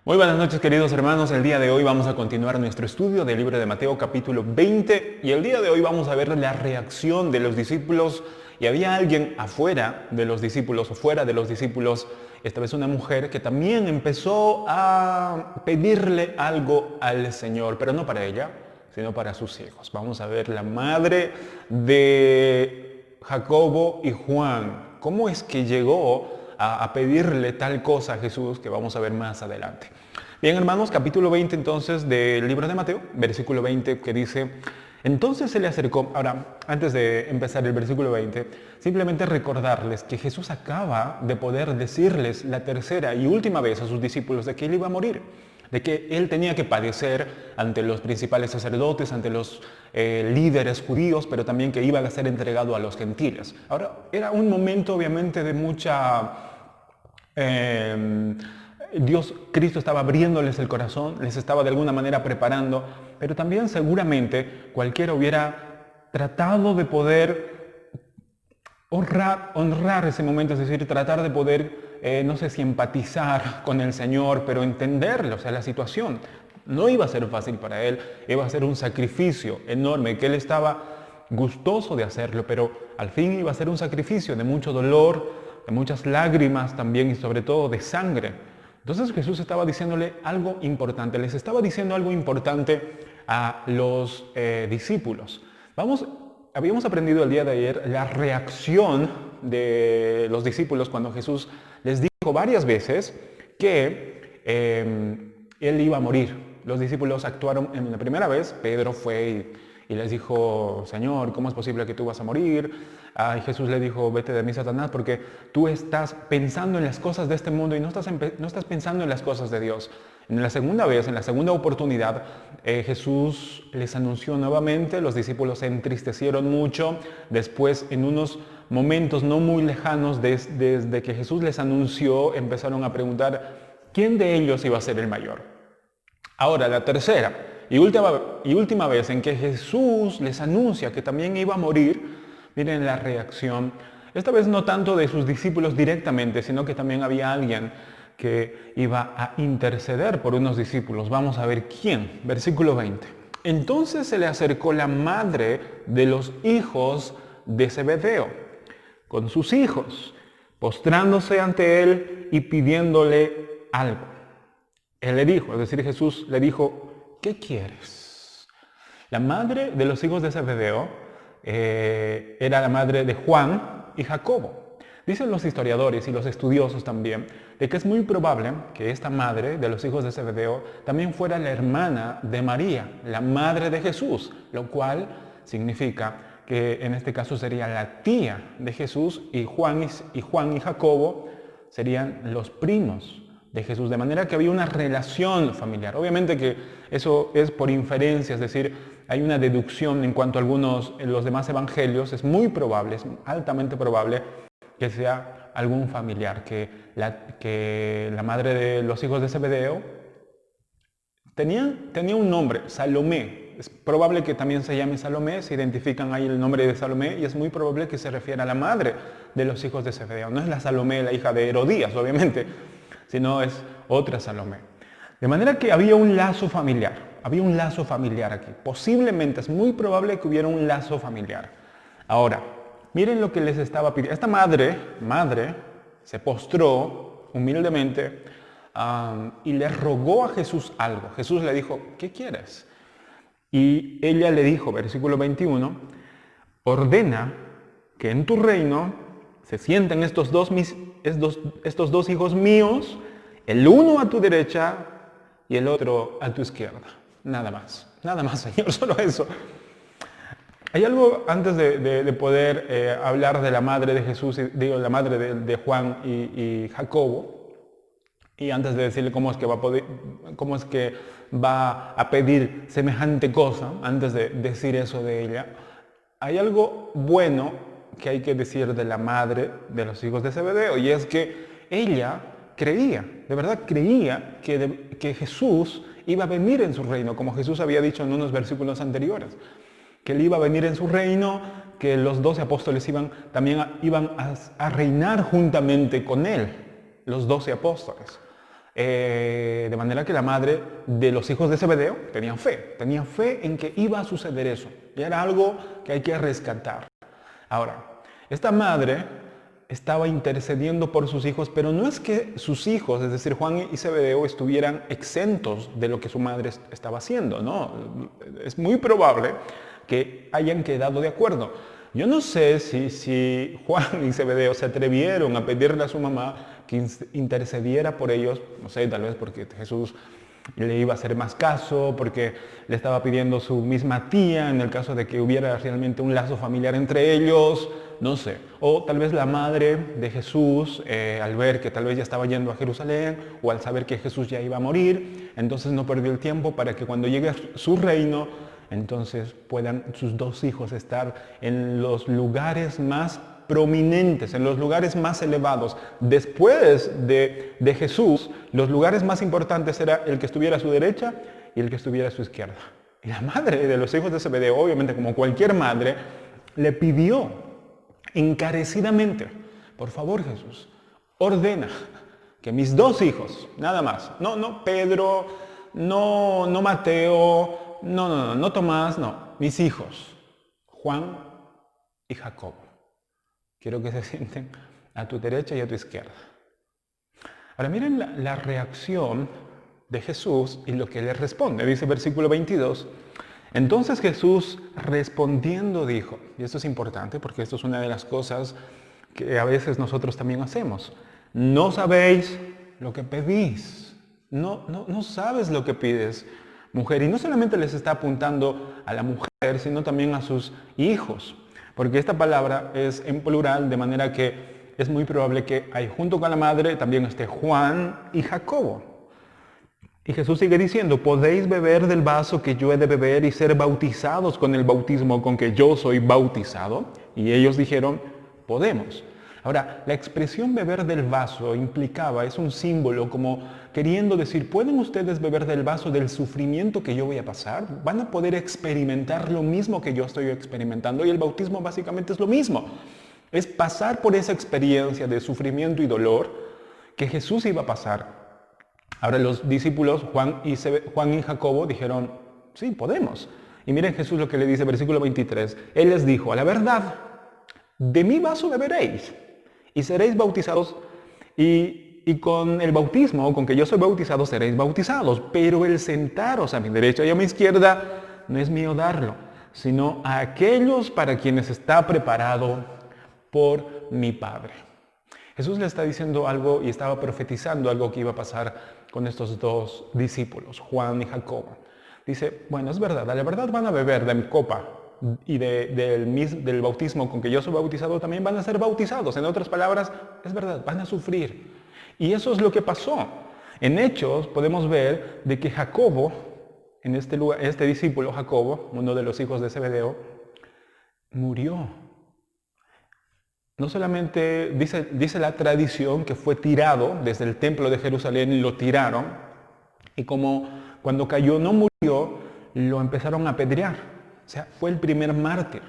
Muy buenas noches, queridos hermanos. El día de hoy vamos a continuar nuestro estudio del libro de Mateo capítulo 20 y el día de hoy vamos a ver la reacción de los discípulos. Y había alguien afuera de los discípulos o fuera de los discípulos, esta vez una mujer, que también empezó a pedirle algo al Señor, pero no para ella, sino para sus hijos. Vamos a ver la madre de Jacobo y Juan. ¿Cómo es que llegó a pedirle tal cosa a Jesús que vamos a ver más adelante? Bien, hermanos, capítulo 20 entonces del libro de Mateo, versículo 20, que dice: entonces se le acercó. Ahora, antes de empezar el versículo 20, simplemente recordarles que Jesús acaba de poder decirles la tercera y última vez a sus discípulos de que él iba a morir, de que él tenía que padecer ante los principales sacerdotes, ante los líderes judíos, pero también que iba a ser entregado a los gentiles. Ahora, era un momento obviamente de mucha... Cristo estaba abriéndoles el corazón, les estaba de alguna manera preparando, pero también seguramente cualquiera hubiera tratado de poder honrar ese momento, es decir, tratar de poder, no sé si empatizar con el Señor, pero entenderlo, o sea, la situación. No iba a ser fácil para él, iba a ser un sacrificio enorme, que él estaba gustoso de hacerlo, pero al fin iba a ser un sacrificio de mucho dolor, de muchas lágrimas también y sobre todo de sangre. Entonces Jesús estaba diciéndole algo importante, les estaba diciendo algo importante a los discípulos. Habíamos aprendido el día de ayer la reacción de los discípulos cuando Jesús les dijo varias veces que él iba a morir. Los discípulos actuaron en la primera vez. Pedro fue y les dijo: Señor, ¿cómo es posible que tú vas a morir? Y Jesús le dijo: vete de mí, Satanás, porque tú estás pensando en las cosas de este mundo y no estás pensando en las cosas de Dios. En la segunda vez, en la segunda oportunidad, Jesús les anunció nuevamente. Los discípulos se entristecieron mucho. Después, en unos momentos no muy lejanos, desde que Jesús les anunció, empezaron a preguntar quién de ellos iba a ser el mayor. Ahora, la tercera y última vez en que Jesús les anuncia que también iba a morir, miren la reacción. Esta vez no tanto de sus discípulos directamente, sino que también había alguien que iba a interceder por unos discípulos. Vamos a ver quién. Versículo 20. Entonces se le acercó la madre de los hijos de Zebedeo con sus hijos, postrándose ante él y pidiéndole algo. Él le dijo, es decir, Jesús le dijo: ¿qué quieres? La madre de los hijos de Zebedeo era la madre de Juan y Jacobo. Dicen los historiadores y los estudiosos también de que es muy probable que esta madre de los hijos de Zebedeo también fuera la hermana de María, la madre de Jesús, lo cual significa que en este caso sería la tía de Jesús, y Juan y Jacobo serían los primos de Jesús, de manera que había una relación familiar. Obviamente que eso es por inferencia, es decir, hay una deducción en cuanto a los demás evangelios. Es muy probable, es altamente probable que sea algún familiar, que la madre de los hijos de Zebedeo tenía un nombre, Salomé. Es probable que también se llame Salomé, se identifican ahí el nombre de Salomé, y es muy probable que se refiera a la madre de los hijos de Zebedeo. No es la Salomé, la hija de Herodías, obviamente, sino es otra Salomé. De manera que había un lazo familiar aquí. Posiblemente es muy probable que hubiera un lazo familiar. Ahora, miren lo que les estaba pidiendo. Esta madre se postró humildemente y le rogó a Jesús algo. Jesús le dijo: ¿qué quieres? Y ella le dijo, versículo 21, ordena que en tu reino se sienten estos dos hijos míos, el uno a tu derecha y el otro a tu izquierda. Nada más, Señor, solo eso. Hay algo antes de poder hablar de la madre de Jesús, digo, la madre de Juan y Jacobo, y antes de decirle cómo es que va a pedir semejante cosa, antes de decir eso de ella, hay algo bueno que hay que decir de la madre de los hijos de Zebedeo, y es que ella creía, de verdad creía que Jesús iba a venir en su reino, como Jesús había dicho en unos versículos anteriores, que él iba a venir en su reino, que los 12 apóstoles iban a reinar juntamente con él, los 12 apóstoles. De manera que la madre de los hijos de Zebedeo tenía fe en que iba a suceder eso. Y era algo que hay que rescatar. Ahora, esta madre estaba intercediendo por sus hijos, pero no es que sus hijos, es decir, Juan y Zebedeo, estuvieran exentos de lo que su madre estaba haciendo, ¿no? Es muy probable que hayan quedado de acuerdo. Yo no sé si Juan y Zebedeo se atrevieron a pedirle a su mamá que intercediera por ellos, no sé, tal vez porque Jesús le iba a hacer más caso, porque le estaba pidiendo su misma tía en el caso de que hubiera realmente un lazo familiar entre ellos, no sé. O tal vez la madre de Jesús, al ver que tal vez ya estaba yendo a Jerusalén, o al saber que Jesús ya iba a morir, entonces no perdió el tiempo para que cuando llegue su reino, entonces puedan sus dos hijos estar en los lugares más prominentes, en los lugares más elevados. Después de Jesús, los lugares más importantes era el que estuviera a su derecha y el que estuviera a su izquierda. Y la madre de los hijos de Zebedeo, obviamente como cualquier madre, le pidió encarecidamente, por favor Jesús, ordena que mis dos hijos, nada más, no Pedro, no Mateo, no Tomás, no, mis hijos, Juan y Jacobo. Quiero que se sienten a tu derecha y a tu izquierda. Ahora miren la reacción de Jesús y lo que le responde. Dice versículo 22. Entonces Jesús respondiendo dijo, y esto es importante porque esto es una de las cosas que a veces nosotros también hacemos. No sabéis lo que pedís. No sabes lo que pides, mujer. Y no solamente les está apuntando a la mujer, sino también a sus hijos. Porque esta palabra es en plural, de manera que es muy probable que ahí junto con la madre también esté Juan y Jacobo. Y Jesús sigue diciendo, podéis beber del vaso que yo he de beber y ser bautizados con el bautismo con que yo soy bautizado. Y ellos dijeron, podemos. Ahora, la expresión beber del vaso implicaba, es un símbolo como queriendo decir, ¿pueden ustedes beber del vaso del sufrimiento que yo voy a pasar? ¿Van a poder experimentar lo mismo que yo estoy experimentando? Y el bautismo básicamente es lo mismo. Es pasar por esa experiencia de sufrimiento y dolor que Jesús iba a pasar. Ahora los discípulos, Juan y Jacobo, dijeron, sí, podemos. Y miren Jesús lo que le dice, versículo 23. Él les dijo, a la verdad, de mi vaso beberéis y seréis bautizados y con el bautismo con que yo soy bautizado seréis bautizados, pero el sentaros a mi derecha y a mi izquierda no es mío darlo, sino a aquellos para quienes está preparado por mi Padre. Jesús le está diciendo algo y estaba profetizando algo que iba a pasar con estos dos discípulos, Juan y Jacobo. Dice, bueno, es verdad, a la verdad van a beber de mi copa y del bautismo con que yo soy bautizado también van a ser bautizados. En otras palabras, es verdad, van a sufrir. Y eso es lo que pasó. En Hechos podemos ver de que Jacobo, en este lugar, este discípulo Jacobo, uno de los hijos de Zebedeo, murió. No solamente dice la tradición que fue tirado desde el templo de Jerusalén, lo tiraron, y como cuando cayó no murió, lo empezaron a apedrear. O sea, fue el primer mártir.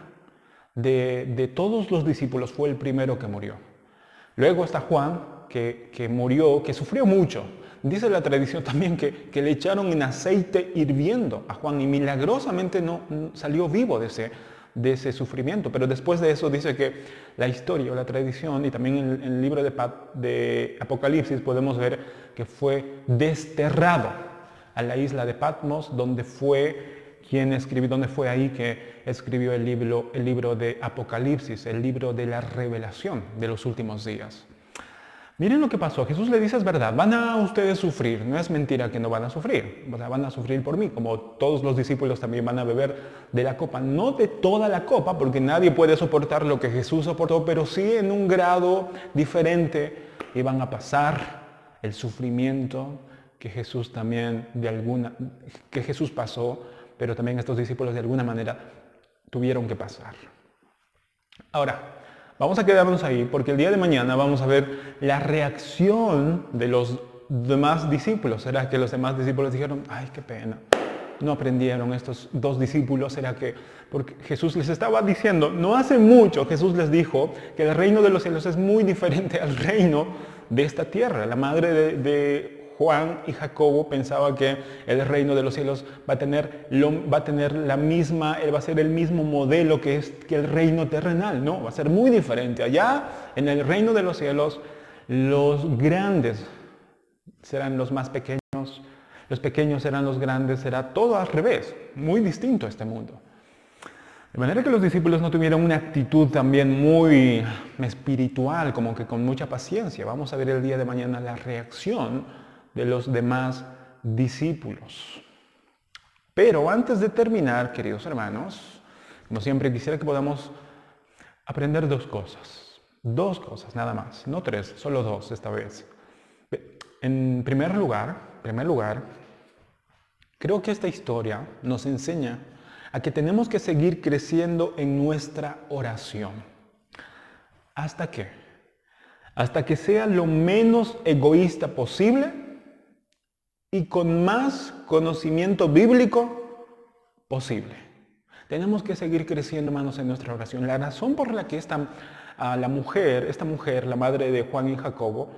De todos los discípulos fue el primero que murió. Luego está Juan, que murió, que sufrió mucho. Dice la tradición también que le echaron en aceite hirviendo a Juan y milagrosamente no salió vivo de ese sufrimiento. Pero después de eso dice que la historia o la tradición y también en el libro de Apocalipsis podemos ver que fue desterrado a la isla de Patmos, donde fue ahí que escribió el libro de Apocalipsis, el libro de la revelación de los últimos días. Miren lo que pasó. Jesús le dice, es verdad, van a ustedes sufrir. No es mentira que no van a sufrir. O sea, van a sufrir por mí, como todos los discípulos también van a beber de la copa. No de toda la copa, porque nadie puede soportar lo que Jesús soportó, pero sí en un grado diferente. Y van a pasar el sufrimiento que Jesús también que Jesús pasó, pero también estos discípulos de alguna manera tuvieron que pasar. Ahora, vamos a quedarnos ahí porque el día de mañana vamos a ver la reacción de los demás discípulos. ¿Será que los demás discípulos dijeron, ay, qué pena, no aprendieron estos dos discípulos? ¿Será que porque Jesús les estaba diciendo, no hace mucho Jesús les dijo que el reino de los cielos es muy diferente al reino de esta tierra? La madre de Juan y Jacobo pensaban que el reino de los cielos va a tener la misma, va a ser el mismo modelo que el reino terrenal, ¿no? Va a ser muy diferente. Allá, en el reino de los cielos, los grandes serán los más pequeños, los pequeños serán los grandes, será todo al revés, muy distinto a este mundo. De manera que los discípulos no tuvieron una actitud también muy espiritual, como que con mucha paciencia. Vamos a ver el día de mañana la reacción de los demás discípulos. Pero antes de terminar, queridos hermanos, como siempre quisiera que podamos aprender dos cosas nada más, no tres, solo dos esta vez. En primer lugar, creo que esta historia nos enseña a que tenemos que seguir creciendo en nuestra oración. ¿Hasta qué? Hasta que sea lo menos egoísta posible y con más conocimiento bíblico posible. Tenemos que seguir creciendo, hermanos, en nuestra oración. La razón por la que esta mujer, la madre de Juan y Jacobo,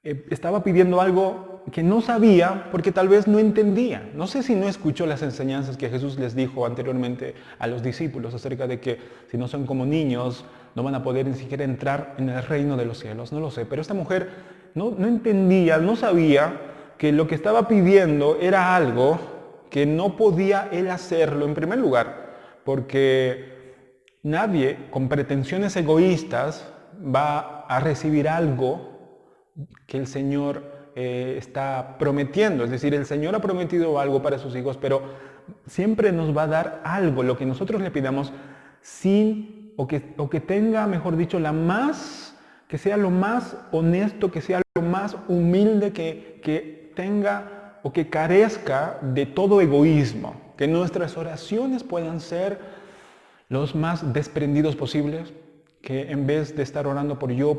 estaba pidiendo algo que no sabía porque tal vez no entendía. No sé si no escuchó las enseñanzas que Jesús les dijo anteriormente a los discípulos acerca de que si no son como niños no van a poder ni siquiera entrar en el reino de los cielos. No lo sé, pero esta mujer no entendía, no sabía que lo que estaba pidiendo era algo que no podía él hacerlo en primer lugar, porque nadie con pretensiones egoístas va a recibir algo que el Señor está prometiendo. Es decir, el Señor ha prometido algo para sus hijos, pero siempre nos va a dar algo, lo que nosotros le pidamos, o que tenga, mejor dicho, que sea lo más honesto, que sea lo más humilde, que tenga o que carezca de todo egoísmo. Que nuestras oraciones puedan ser los más desprendidos posibles. Que en vez de estar orando por yo,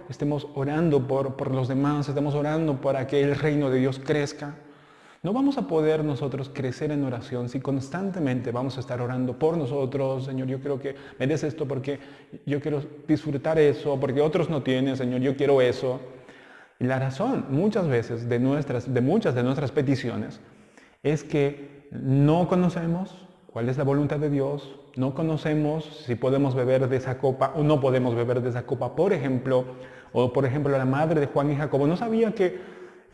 estemos orando por los demás, estemos orando para que el reino de Dios crezca. No vamos a poder nosotros crecer en oración si constantemente vamos a estar orando por nosotros. Señor, yo creo que me des esto porque yo quiero disfrutar eso, porque otros no tienen, Señor, yo quiero eso. Y la razón muchas veces de muchas de nuestras peticiones es que no conocemos cuál es la voluntad de Dios, no conocemos si podemos beber de esa copa o no podemos beber de esa copa, por ejemplo, la madre de Juan y Jacobo no sabía que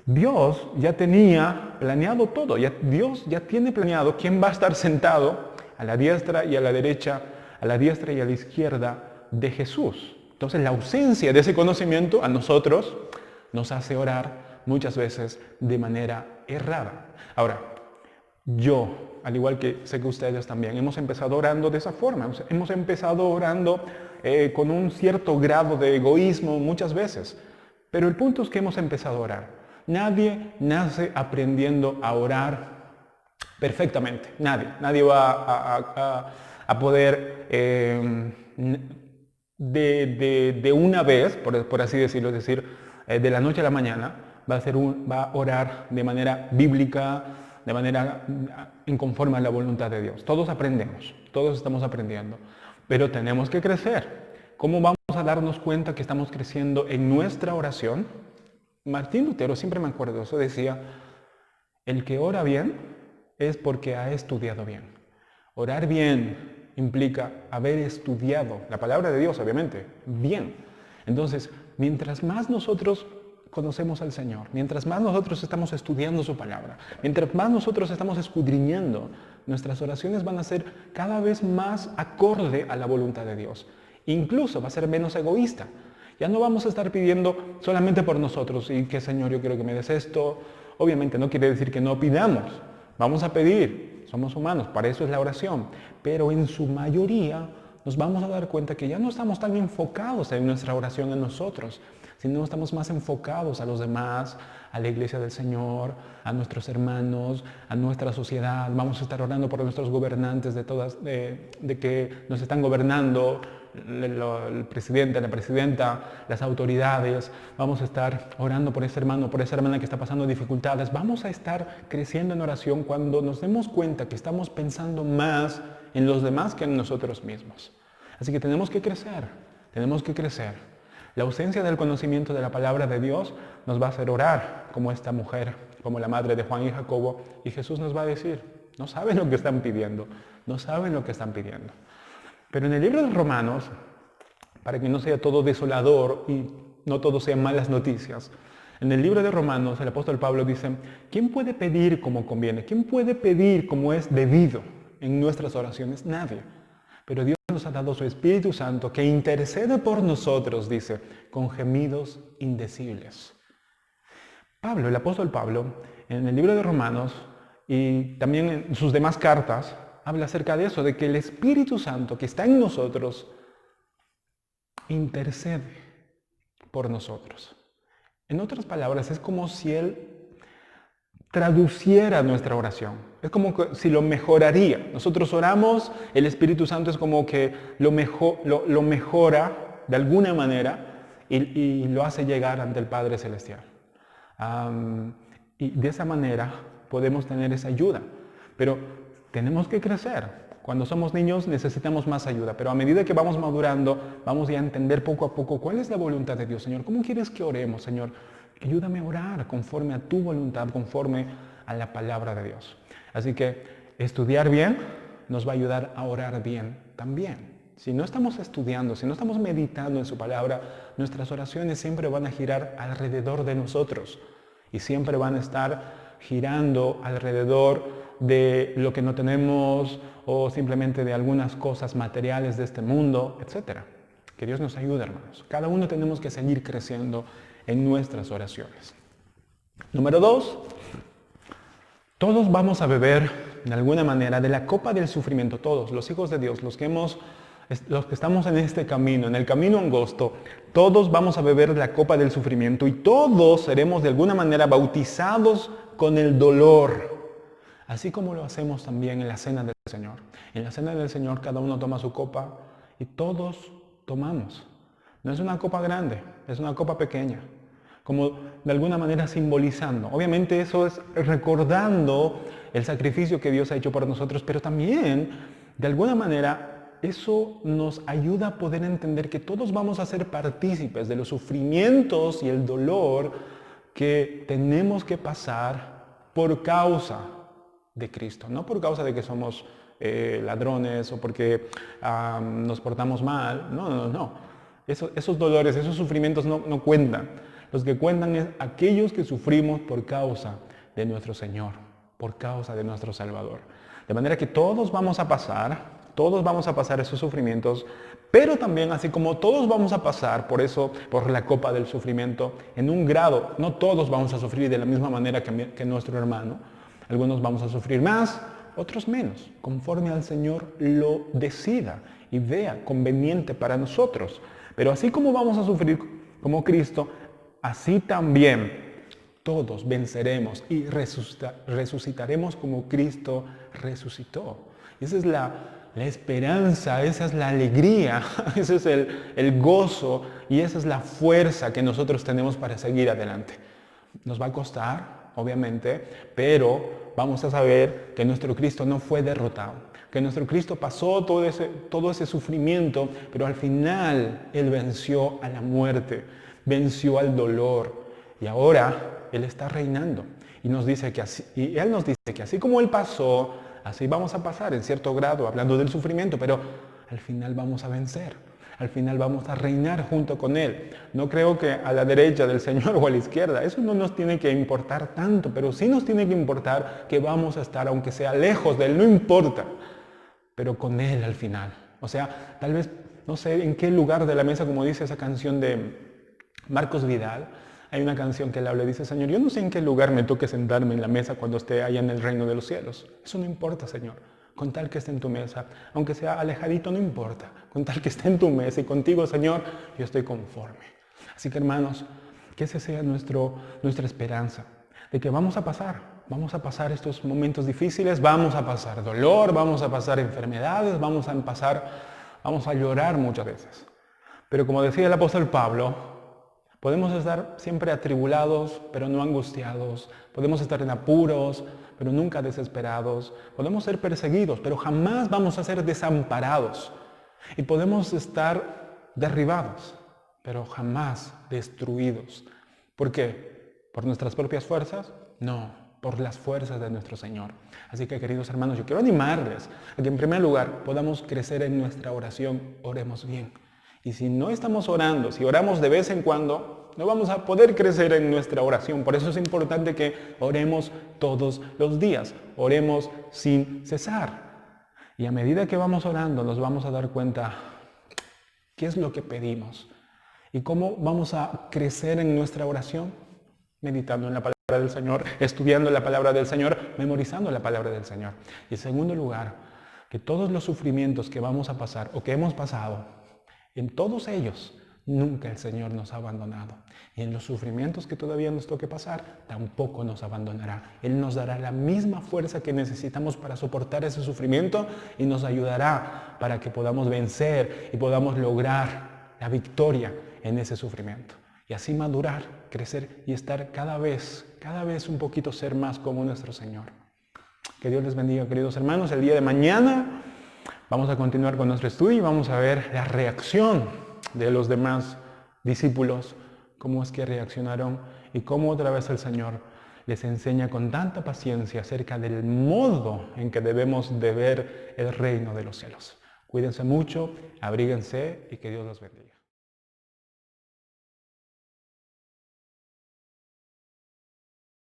Dios ya tenía planeado todo, Dios ya tiene planeado quién va a estar sentado a la diestra y a la derecha, a la diestra y a la izquierda de Jesús. Entonces la ausencia de ese conocimiento a nosotros nos hace orar muchas veces de manera errada. Ahora, yo, al igual que sé que ustedes también, hemos empezado orando de esa forma. Hemos empezado orando con un cierto grado de egoísmo muchas veces. Pero el punto es que hemos empezado a orar. Nadie nace aprendiendo a orar perfectamente. Nadie va a poder de una vez, por así decirlo, es decir, de la noche a la mañana, va a orar de manera bíblica, de manera inconforme a la voluntad de Dios. Todos aprendemos, todos estamos aprendiendo, pero tenemos que crecer. ¿Cómo vamos a darnos cuenta que estamos creciendo en nuestra oración? Martín Lutero, siempre me acuerdo de eso, decía, el que ora bien es porque ha estudiado bien. Orar bien implica haber estudiado la palabra de Dios, obviamente, bien. Entonces, mientras más nosotros conocemos al Señor, mientras más nosotros estamos estudiando su palabra, mientras más nosotros estamos escudriñando, nuestras oraciones van a ser cada vez más acorde a la voluntad de Dios. Incluso va a ser menos egoísta. Ya no vamos a estar pidiendo solamente por nosotros y que Señor, yo quiero que me des esto. Obviamente no quiere decir que no pidamos. Vamos a pedir, somos humanos, para eso es la oración. Pero en su mayoría nos vamos a dar cuenta que ya no estamos tan enfocados en nuestra oración en nosotros, sino estamos más enfocados a los demás, a la iglesia del Señor, a nuestros hermanos, a nuestra sociedad. Vamos a estar orando por nuestros gobernantes de que nos están gobernando, el presidente, la presidenta, las autoridades. Vamos a estar orando por ese hermano, por esa hermana que está pasando dificultades. Vamos a estar creciendo en oración cuando nos demos cuenta que estamos pensando más en los demás que en nosotros mismos. Así que tenemos que crecer, tenemos que crecer. La ausencia del conocimiento de la palabra de Dios nos va a hacer orar como esta mujer, como la madre de Juan y Jacobo, y Jesús nos va a decir, no saben lo que están pidiendo, no saben lo que están pidiendo. Pero en el libro de Romanos, para que no sea todo desolador y no todo sean malas noticias, en el libro de Romanos el apóstol Pablo dice, ¿quién puede pedir como conviene? ¿Quién puede pedir como es debido en nuestras oraciones? Nadie. Pero Dios nos ha dado su Espíritu Santo que intercede por nosotros, dice, con gemidos indecibles. Pablo, el apóstol Pablo, en el libro de Romanos y también en sus demás cartas, habla acerca de eso, de que el Espíritu Santo que está en nosotros intercede por nosotros. En otras palabras, es como si Él traduciera nuestra oración. Es como que si lo mejoraría. Nosotros oramos, el Espíritu Santo es como que lo mejora de alguna manera y lo hace llegar ante el Padre Celestial. Y de esa manera podemos tener esa ayuda. Pero tenemos que crecer. Cuando somos niños necesitamos más ayuda, pero a medida que vamos madurando, vamos ya a entender poco a poco cuál es la voluntad de Dios. Señor, ¿cómo quieres que oremos, Señor? Ayúdame a orar conforme a tu voluntad, conforme a la palabra de Dios. Así que estudiar bien nos va a ayudar a orar bien también. Si no estamos estudiando, si no estamos meditando en su palabra, nuestras oraciones siempre van a girar alrededor de nosotros y siempre van a estar girando alrededor de lo que no tenemos o simplemente de algunas cosas materiales de este mundo, etc. Que Dios nos ayude, hermanos. Cada uno tenemos que seguir creciendo en nuestras oraciones. Número 2, todos vamos a beber de alguna manera de la copa del sufrimiento, todos, los hijos de Dios, los que estamos en este camino, en el camino angosto, todos vamos a beber de la copa del sufrimiento y todos seremos de alguna manera bautizados con el dolor, así como lo hacemos también en la cena del Señor. En la cena del Señor cada uno toma su copa y todos tomamos. No es una copa grande, es una copa pequeña, como de alguna manera simbolizando. Obviamente eso es recordando el sacrificio que Dios ha hecho por nosotros, pero también de alguna manera eso nos ayuda a poder entender que todos vamos a ser partícipes de los sufrimientos y el dolor que tenemos que pasar por causa de Cristo, no por causa de que somos ladrones o porque nos portamos mal, no. Esos dolores, esos sufrimientos no cuentan. Los que cuentan es aquellos que sufrimos por causa de nuestro Señor, por causa de nuestro Salvador. De manera que todos vamos a pasar esos sufrimientos, pero también así como todos vamos a pasar por la copa del sufrimiento, en un grado, no todos vamos a sufrir de la misma manera que nuestro hermano. Algunos vamos a sufrir más, otros menos, conforme al Señor lo decida y vea conveniente para nosotros. Pero así como vamos a sufrir como Cristo, así también todos venceremos y resucitaremos como Cristo resucitó. Y esa es la esperanza, esa es la alegría, ese es el gozo y esa es la fuerza que nosotros tenemos para seguir adelante. Nos va a costar, obviamente, pero vamos a saber que nuestro Cristo no fue derrotado, que nuestro Cristo pasó todo ese sufrimiento, pero al final Él venció a la muerte, venció al dolor y ahora Él está reinando. Y Él nos dice que así como Él pasó, así vamos a pasar en cierto grado, hablando del sufrimiento, pero al final vamos a vencer. Al final vamos a reinar junto con Él. No creo que a la derecha del Señor o a la izquierda. Eso no nos tiene que importar tanto, pero sí nos tiene que importar que vamos a estar, aunque sea lejos de Él, no importa, pero con Él al final. O sea, tal vez, no sé en qué lugar de la mesa, como dice esa canción de Marcos Vidal, hay una canción que él habla y dice, Señor, yo no sé en qué lugar me toque sentarme en la mesa cuando esté allá en el reino de los cielos. Eso no importa, Señor. Con tal que esté en tu mesa, aunque sea alejadito, no importa. Con tal que esté en tu mesa y contigo, Señor, yo estoy conforme. Así que, hermanos, que ese sea nuestra esperanza, de que vamos a pasar estos momentos difíciles, vamos a pasar dolor, vamos a pasar enfermedades, vamos a llorar muchas veces. Pero como decía el apóstol Pablo, podemos estar siempre atribulados, pero no angustiados. Podemos estar en apuros, pero nunca desesperados. Podemos ser perseguidos, pero jamás vamos a ser desamparados. Y podemos estar derribados, pero jamás destruidos. ¿Por qué? ¿Por nuestras propias fuerzas? No, por las fuerzas de nuestro Señor. Así que, queridos hermanos, yo quiero animarles a que en primer lugar podamos crecer en nuestra oración. Oremos bien. Y si no estamos orando, si oramos de vez en cuando, no vamos a poder crecer en nuestra oración. Por eso es importante que oremos todos los días. Oremos sin cesar. Y a medida que vamos orando, nos vamos a dar cuenta qué es lo que pedimos. ¿Y cómo vamos a crecer en nuestra oración? Meditando en la palabra del Señor, estudiando la palabra del Señor, memorizando la palabra del Señor. Y en segundo lugar, que todos los sufrimientos que vamos a pasar o que hemos pasado, en todos ellos, nunca el Señor nos ha abandonado. Y en los sufrimientos que todavía nos toque pasar, tampoco nos abandonará. Él nos dará la misma fuerza que necesitamos para soportar ese sufrimiento y nos ayudará para que podamos vencer y podamos lograr la victoria en ese sufrimiento. Y así madurar, crecer y estar cada vez un poquito ser más como nuestro Señor. Que Dios les bendiga, queridos hermanos. El día de mañana vamos a continuar con nuestro estudio y vamos a ver la reacción de los demás discípulos, cómo es que reaccionaron y cómo otra vez el Señor les enseña con tanta paciencia acerca del modo en que debemos de ver el reino de los cielos. Cuídense mucho, abríguense y que Dios los bendiga.